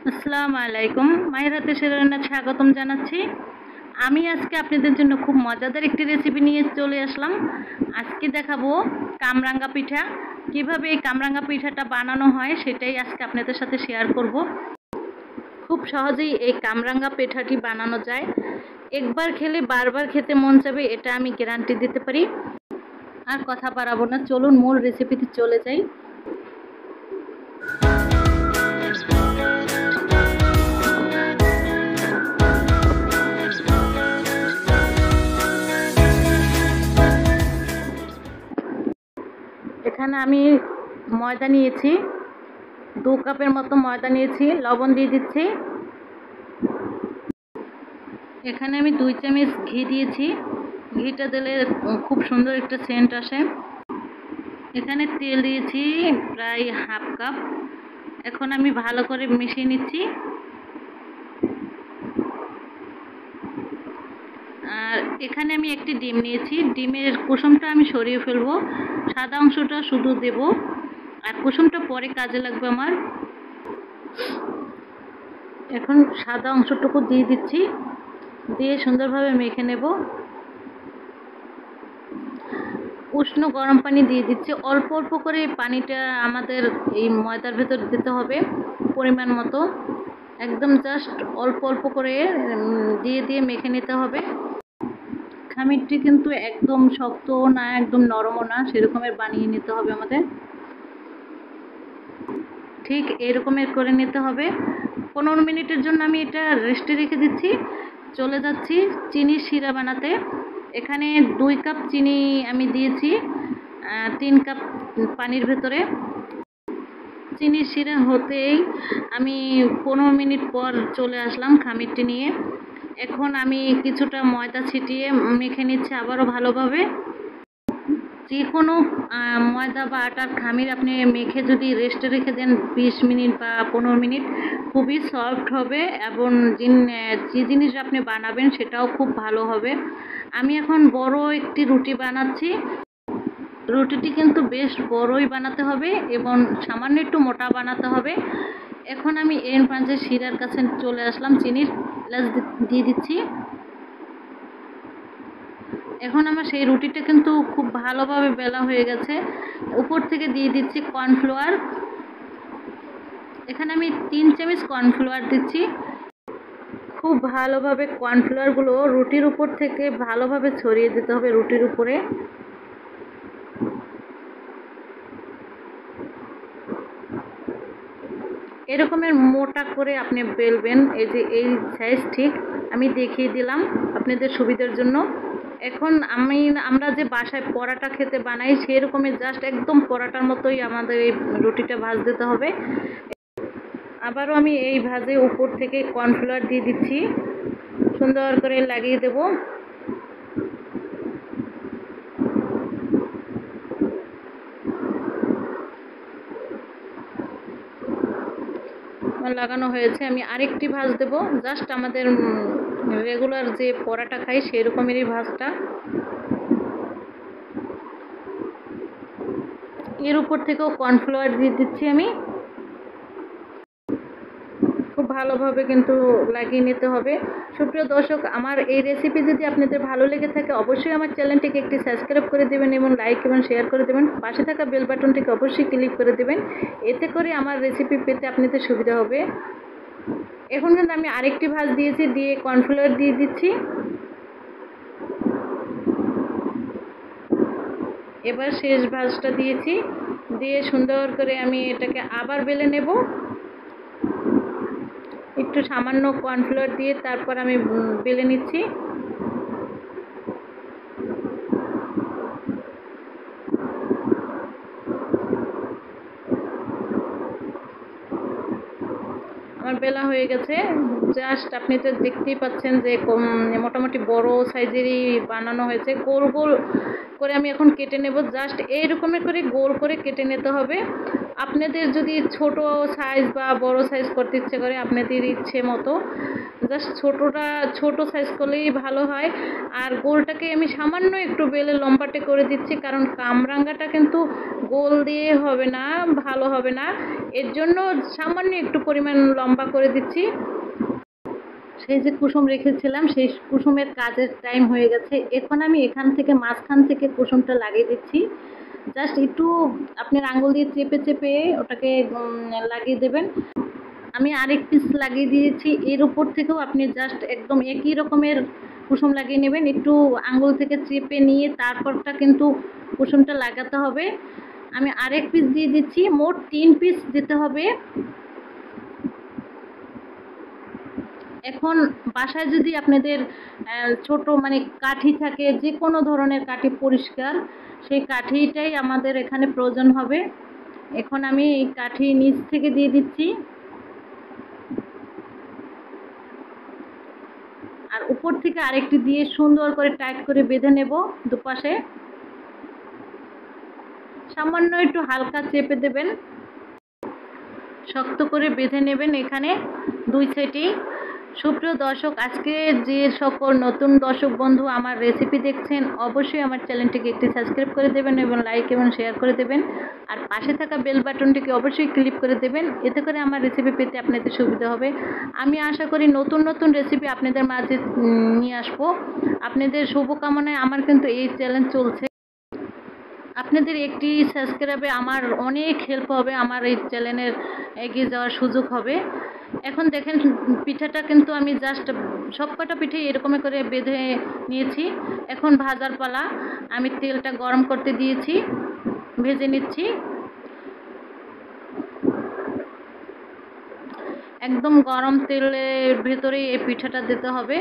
আসসালামু আলাইকুম। মায়ের হাতে রান্নায় স্বাগতম জানাচ্ছি। আমি আজকে আপনাদের জন্য খুব মজাদার একটি রেসিপি নিয়ে চলে আসলাম। আজকে দেখাবো কামরাঙ্গা পিঠা। কিভাবে এই কামরাঙ্গা পিঠাটা বানানো হয় সেটাই আজকে আপনাদের সাথে শেয়ার করব। খুব সহজেই এই কামরাঙ্গা পিঠাটি বানানো যায়। একবার খেলে বারবার খেতে মন চাবে, এটা আমি গ্যারান্টি দিতে পারি। আর কথা বাড়াবো না, চলুন মূল রেসিপিতে চলে যাই। এখানে আমি ময়দা নিয়েছি, 2 কাপের মতো ময়দা নিয়েছি। লবণ দিয়ে দিচ্ছি। এখানে আমি 2 চামচ ঘি দিয়েছি। ঘিটা দিলে খুব সুন্দর একটা সেন্ট আসে। এখানে তেল দিয়েছি প্রায় হাফ কাপ। এখন আমি ভালো করে মিশিয়ে নিচ্ছি। আর এখানে আমি একটি ডিম নিয়েছি। ডিমের কুসুমটা আমি সরিয়ে ফেলবো, সাদা অংশটা শুধু দেব, আর কুসুমটা পরে কাজে লাগবে আমার। এখন সাদা অংশটুকু দিয়ে দিচ্ছি, দিয়ে সুন্দরভাবে মেখে নেব। উষ্ণ গরম পানি দিয়ে দিচ্ছি। অল্প অল্প করে পানিটা আমাদের এই ময়দার ভেতর দিতে হবে পরিমাণ মতো। একদম জাস্ট অল্প অল্প করে দিয়ে দিয়ে মেখে নিতে হবে। খামিরটি কিন্তু একদম শক্তও না, একদম নরমও না, সেরকমের বানিয়ে নিতে হবে আমাদের। ঠিক এরকমের করে নিতে হবে। 15 মিনিটের জন্য আমি এটা রেস্টে রেখে দিচ্ছি। চলে যাচ্ছি চিনির শিরা বানাতে। এখানে 2 কাপ চিনি আমি দিয়েছি 3 কাপ পানির ভেতরে। চিনির শিরা হতেই আমি 15 মিনিট পর চলে আসলাম খামিরটি নিয়ে। এখন আমি কিছুটা ময়দা ছিটিয়ে মেখে নিচ্ছি আবারও ভালোভাবে। যে কোনো ময়দা বা আটার খামির আপনি মেখে যদি রেস্টে রেখে দেন 20 মিনিট বা 15 মিনিট, খুবই সফট হবে এবং যে জিনিস আপনি বানাবেন সেটাও খুব ভালো হবে। আমি এখন বড় একটি রুটি বানাচ্ছি। রুটিটি কিন্তু বেশ বড়ই বানাতে হবে এবং সামান্য একটু মোটা বানাতে হবে। এখন আমি এর মাঝে শিরার কাছে চলে আসলাম, চিনির গ্লাস দিয়ে দিচ্ছি। এখন আমার সেই রুটিটা কিন্তু খুব ভালোভাবে বেলা হয়ে গেছে। উপর থেকে দিয়ে দিচ্ছি কর্নফ্লাওয়ার। এখানে আমি 3 চামচ কর্নফ্লাওয়ার দিচ্ছি। খুব ভালোভাবে কর্নফ্লাওয়ারগুলো রুটির উপর থেকে ভালোভাবে ছড়িয়ে দিতে হবে রুটির উপরে। এরকমের মোটা করে আপনি বেলবেন। এই যে এই সাইজ ঠিক আমি দেখিয়ে দিলাম আপনাদের সুবিধার জন্য। এখন আমরা যে বাসায় পরাটা খেতে বানাই সেরকমই জাস্ট একদম পরাটার মতোই আমাদের এই রুটিটা ভাজ দিতে হবে। আবারও আমি এই ভাজে উপর থেকে কর্নফ্লাওয়ার দিয়ে দিচ্ছি, সুন্দর করে লাগিয়ে দেব। লাগানো হয়েছে। আমি আরেকটি ভাজ দেব, জাস্ট আমাদের রেগুলার যে পরাটা খাই সেরকমেরই ভাজটা। এর উপর থেকেও কর্নফ্লাওয়ার দিয়ে দিচ্ছি আমি। খুব ভালোভাবে কিন্তু লাগিয়ে নিতে হবে। সুপ্রিয় দর্শক, আমার এই রেসিপি যদি আপনাদের ভালো লেগে থাকে অবশ্যই আমার চ্যানেলটিকে একটি সাবস্ক্রাইব করে দেবেন এবং লাইক এবং শেয়ার করে দেবেন। পাশে থাকা বেল বাটনটিকে অবশ্যই ক্লিক করে দেবেন, এতে করে আমার রেসিপি পেতে আপনাদের সুবিধা হবে। এখন কিন্তু আমি আরেকটি ভাজ দিয়েছি, দিয়ে কর্নফ্লাওয়ার দিয়ে দিচ্ছি। এবার শেষ ভাজটা দিয়েছি, দিয়ে সুন্দর করে আমি এটাকে আবার বেলে নেব। একটু সামান্য কর্নফ্লাওয়ার দিয়ে তারপর আমি বেলে নিচ্ছি। আমার বেলা হয়ে গেছে। জাস্ট আপনি তো দেখতেই পাচ্ছেন যে মোটামুটি বড় সাইজেরই বানানো হয়েছে। গোল গোল করে আমি এখন কেটে নেব। জাস্ট এইরকমের করে গোল করে কেটে নিতে হবে। আপনাদের যদি ছোট সাইজ বা বড় সাইজ করতে ইচ্ছে করে আপনাদের ইচ্ছে মতো জাস্ট ছোট সাইজ করলেই ভালো হয়। আর গোলটাকে আমি সামান্য একটু বেলে লম্বাটে করে দিচ্ছি, কারণ কামরাঙ্গাটা কিন্তু গোল দিয়ে হবে না, ভালো হবে না। এর জন্য সামান্য একটু পরিমাণ লম্বা করে দিচ্ছি। সেই যে কুসুম রেখেছিলাম সেই কুসুমের কাজের টাইম হয়ে গেছে। এখন আমি এখান থেকে মাঝখান থেকে কুসুমটা লাগিয়ে দিচ্ছি। জাস্ট একটু আপনার আঙুল দিয়ে চেপে চেপে ওটাকে লাগিয়ে দেবেন। আমি আরেক পিস লাগিয়ে দিয়েছি। এর উপর থেকেও আপনি জাস্ট একদম একই রকমের কুসুম লাগিয়ে নেবেন। একটু আঙুল থেকে চেপে নিয়ে তারপরটা কিন্তু কুসুমটা লাগাতে হবে। আমি আরেক পিস দিয়ে দিচ্ছি, মোট 3 পিস দিতে হবে। এখন বাসায় যদি আপনাদের ছোট মানে কাঠি থাকে, যে কোনো ধরনের কাঠি পরিষ্কার, সেই কাঠিটাই আমাদের এখানে প্রয়োজন হবে। এখন আমি এই কাঠি নিচ থেকে দিয়ে দিচ্ছি আর উপর থেকে আরেকটি দিয়ে সুন্দর করে টাইট করে বেঁধে নেব দুপাশে। সামান্য একটু হালকা চেপে দেবেন, শক্ত করে বেঁধে নেবেন এখানে 2 সাইডেই। সুপ্রিয় দর্শক, আজকে যে সকল নতুন দর্শক বন্ধু আমার রেসিপি দেখছেন অবশ্যই আমার চ্যানেলটিকে একটি সাবস্ক্রাইব করে দেবেন এবং লাইক এবং শেয়ার করে দেবেন। আর পাশে থাকা বেল বাটনটিকে অবশ্যই ক্লিক করে দেবেন, এতে করে আমার রেসিপি পেতে আপনাদের সুবিধা হবে। আমি আশা করি নতুন নতুন রেসিপি আপনাদের মাঝে নিয়ে আসবো। আপনাদের শুভকামনায় আমার কিন্তু এই চ্যালেঞ্জ চলছে। আপনাদের একটি সাবস্ক্রাইবে আমার অনেক হেল্প হবে, আমার এই চ্যানেলের এগিয়ে যাওয়ার সুযোগ হবে। এখন দেখেন পিঠাটা কিন্তু আমি জাস্ট সবকটা পিঠে এরকম করে বেঁধে নিয়েছি। এখন ভাজার পালা। আমি তেলটা গরম করতে দিয়েছি, ভেজে নিচ্ছি। একদম গরম তেলের ভেতরেই এই পিঠাটা দিতে হবে।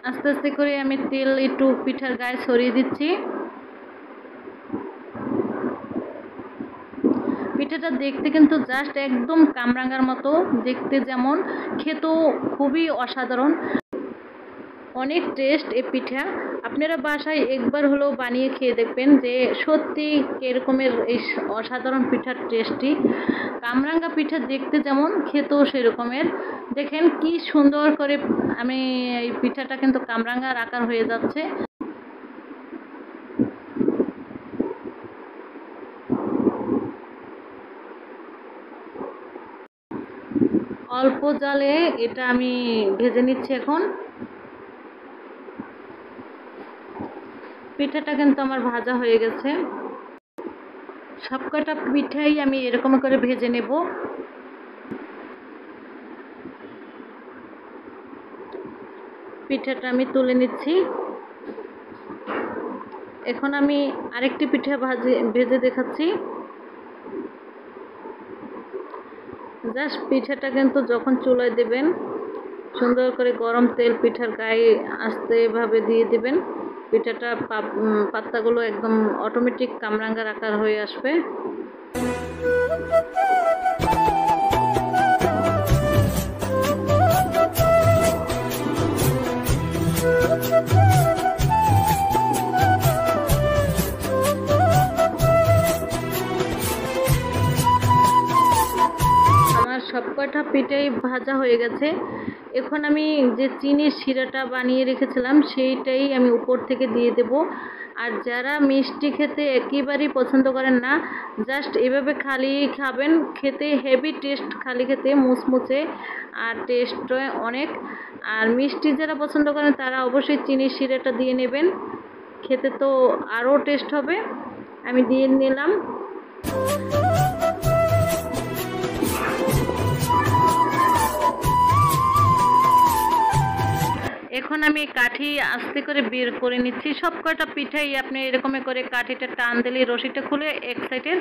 আস্তে আস্তে করে আমি তেল একটু পিঠার গায়ে ছড়িয়ে দিচ্ছি। পিঠাটা দেখতে কিন্তু জাস্ট একদম কামরাঙ্গার মতো দেখতে, যেমন খেতেও খুবই অসাধারণ, অনেক টেস্ট এই পিঠা। আপনারা বাসায় একবার হলেও বানিয়ে খেয়ে দেখবেন যে সত্যি এরকমের এই অসাধারণ পিঠার টেস্টি। কামরাঙ্গা পিঠা দেখতে যেমন খেতেও সেরকমের। দেখেন কি সুন্দর করে আমি এই পিঠাটা কিন্তু কামরাঙ্গার আকার হয়ে যাচ্ছে। অল্প জালে এটা আমি ভেজে নিচ্ছি। এখন পিঠাটা কিন্তু আমার ভাজা হয়ে গেছে। সবকটা পিঠাই আমি এরকম করে ভেজে নেব। পিঠাটা আমি তুলে নিচ্ছি। এখন আমি আরেকটি পিঠা ভেজে দেখাচ্ছি। জাস্ট পিঠাটা কিন্তু যখন চুলায় দেবেন সুন্দর করে গরম তেল পিঠার গায়ে আস্তে ভাবে দিয়ে দিবেন। পিঠাটা পাত্তাগুলো একদম অটোমেটিক কামরাঙ্গার আকার হয়ে আসবে। সবকটা পিঠাই ভাজা হয়ে গেছে। এখন আমি যে চিনির শিরাটা বানিয়ে রেখেছিলাম সেইটাই আমি উপর থেকে দিয়ে দেব। আর যারা মিষ্টি খেতে একেবারেই পছন্দ করেন না, জাস্ট এভাবে খালি খাবেন, খেতে হেভি টেস্ট, খালি খেতে মুচমুচে আর টেস্ট অনেক। আর মিষ্টি যারা পছন্দ করেন তারা অবশ্যই চিনির শিরাটা দিয়ে নেবেন, খেতে তো আরও টেস্ট হবে। আমি দিয়ে নিলাম। এখন আমি কাঠি আস্তে করে বের করে নিচ্ছি। সবকটা পিঠাই আপনি এরকম করে কাঠিটা টান দিলে রশিটা খুলে এক সাইডের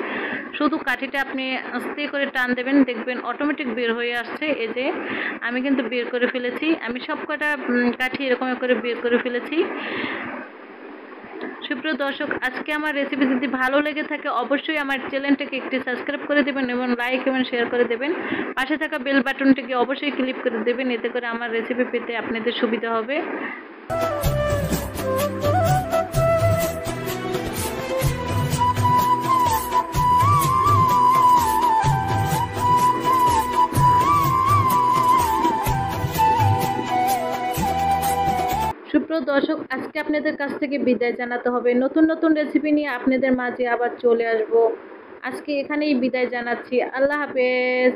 শুধু কাঠিটা আপনি আস্তে করে টান দেবেন, দেখবেন অটোমেটিক বের হয়ে আসছে। এই যে আমি কিন্তু বের করে ফেলেছি। আমি সবকটা কাঠি এরকম করে বের করে ফেলেছি। সুপ্রিয় দর্শক, আজকে আমার রেসিপি যদি ভালো লেগে থাকে অবশ্যই আমার চ্যানেলটাকে একটি সাবস্ক্রাইব করে দেবেন এবং লাইক এবং শেয়ার করে দেবেন। পাশে থাকা বেল বাটনটিকে অবশ্যই ক্লিক করে দেবেন, এতে করে আমার রেসিপি পেতে আপনাদের সুবিধা হবে। সুপ্রিয় দর্শক, আজকে আপনাদের কাছ থেকে বিদায় জানাতে হবে। নতুন নতুন রেসিপি নিয়ে আপনাদের মাঝে আবার চলে আসব। আজকে এখানেই বিদায় জানাচ্ছি। আল্লাহ হাফেজ।